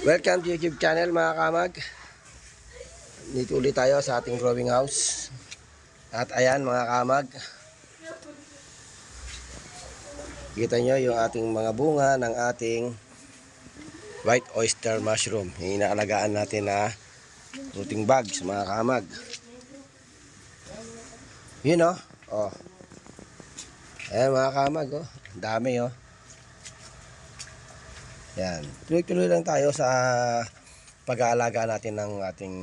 Welcome to YouTube channel mga kamag. Dito ulit tayo sa ating growing house. At ayan mga kamag, kita nyo yung ating mga bunga ng ating white oyster mushroom. Yung inaalagaan natin na rooting bags mga kamag. Yun o. Oh. Ayan mga kamag oh. Dami oh. Yan. Tuloy-tuloy lang tayo sa pag-aalaga natin ng ating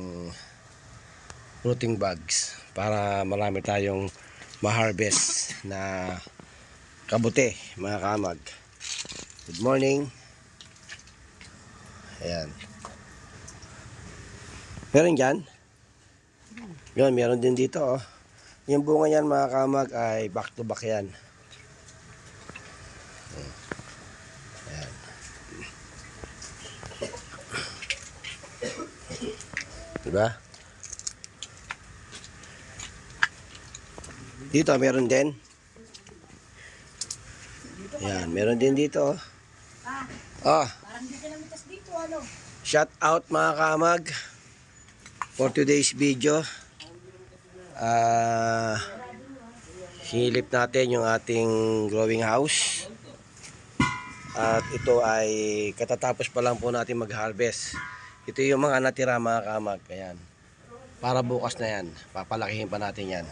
rooting bags para marami tayong ma-harvest na kabuti mga kamag. Good morning. Ayan. Meron dyan? Yun, meron din dito oh. Yung bunga yan mga kamag ay back to back yan. Ayan. Diba? Dito meron din. Ayan, meron din dito. Oh. Shout out mga kamag for today's video. Sinilip natin yung ating growing house. At ito ay katatapos pa lang po natin mag-harvest. Ito yung mga natira mga kamag. Ayan. Para bukas na yan. Papalakihin pa natin yan.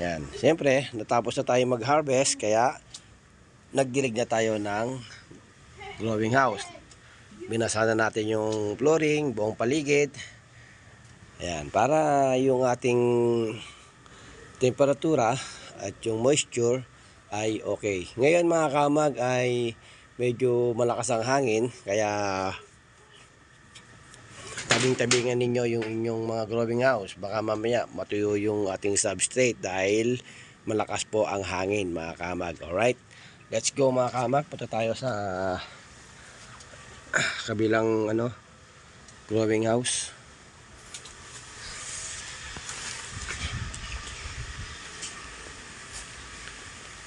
Yan. Siyempre, natapos na tayo mag-harvest. Kaya, nagdilig na tayo ng growing house. Binasa na natin yung flooring, buong paligid. Ayan. Para yung ating temperatura at yung moisture ay okay. Ngayon mga kamag ay medyo malakas ang hangin. Kaya, tabing-tabingan ninyo yung inyong mga growing house. Baka mamaya matuyo yung ating substrate dahil malakas po ang hangin mga kamag. Alright, let's go mga kamag. Punta tayo sa kabilang growing house.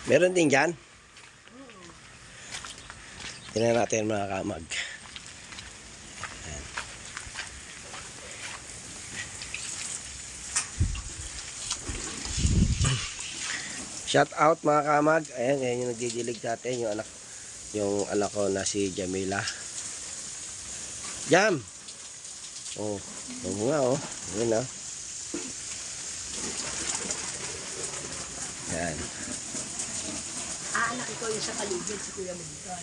Meron din dyan. Tingnan natin mga kamag. Shout out mga kamag. Ayan, ayan yung nagdidilig natin, yung anak ko na si Jamila. Jam. Oh, nga oh. Ayan oh. Ayan. Anak ikaw yung sa paligid si Kuya Mika.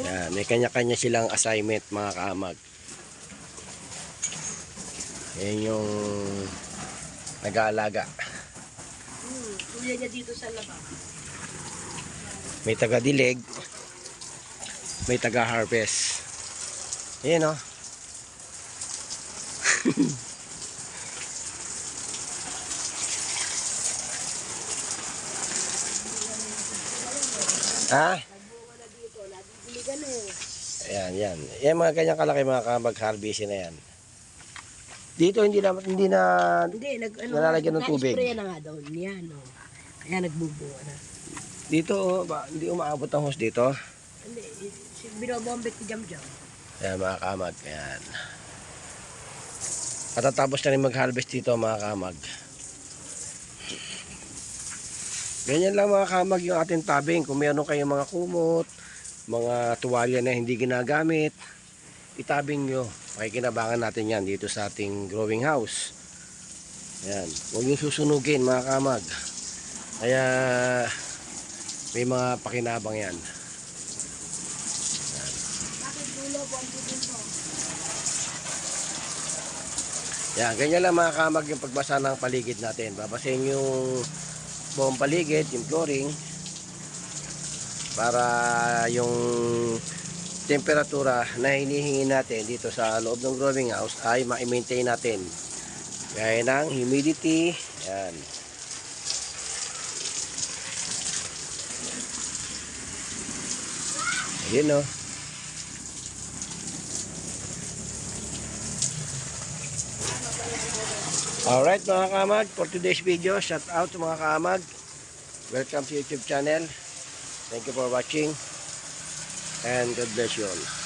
Ayan, may kanya-kanya silang assignment mga kamag. Ayan yung nag-aalaga. Kuya niya dito sa labas. May taga-dilig, may taga-harvest. Ayan o. Ha? Ayan, yan. Yan mga kanyang kalaki mga kamag-harvest na yan. Dito hindi na nalalagyan ng tubig. Na-spray na nga daw niya, no. Kaya nagbubuo na. Dito, hindi umaabot ang hose dito. Hindi, binobombet ni Jam-Jam. Ayan mga kamag, ayan. Katatapos na rin mag-harvest dito mga kamag. Ganyan lang mga kamag yung ating tabing. Kung meron kayong mga kumot, mga tuwalya na hindi ginagamit, itabing nyo. Pakikinabangan natin yan dito sa ating growing house. Ayan. Huwag yung susunugin mga kamag. Kaya may mga pakinabang yan. Yan, ganyan lang mga kamag yung pagbasa ng paligid natin. Babasahin yung buong paligid, yung flooring, para yung temperatura na hinihingi natin dito sa loob ng growing house ay ma-maintain natin. Gaya ng humidity, yan. Ayan o. Alright mga kamag, for today's video, shout out sa mga kamag. Welcome to YouTube channel. Thank you for watching. And God bless you all.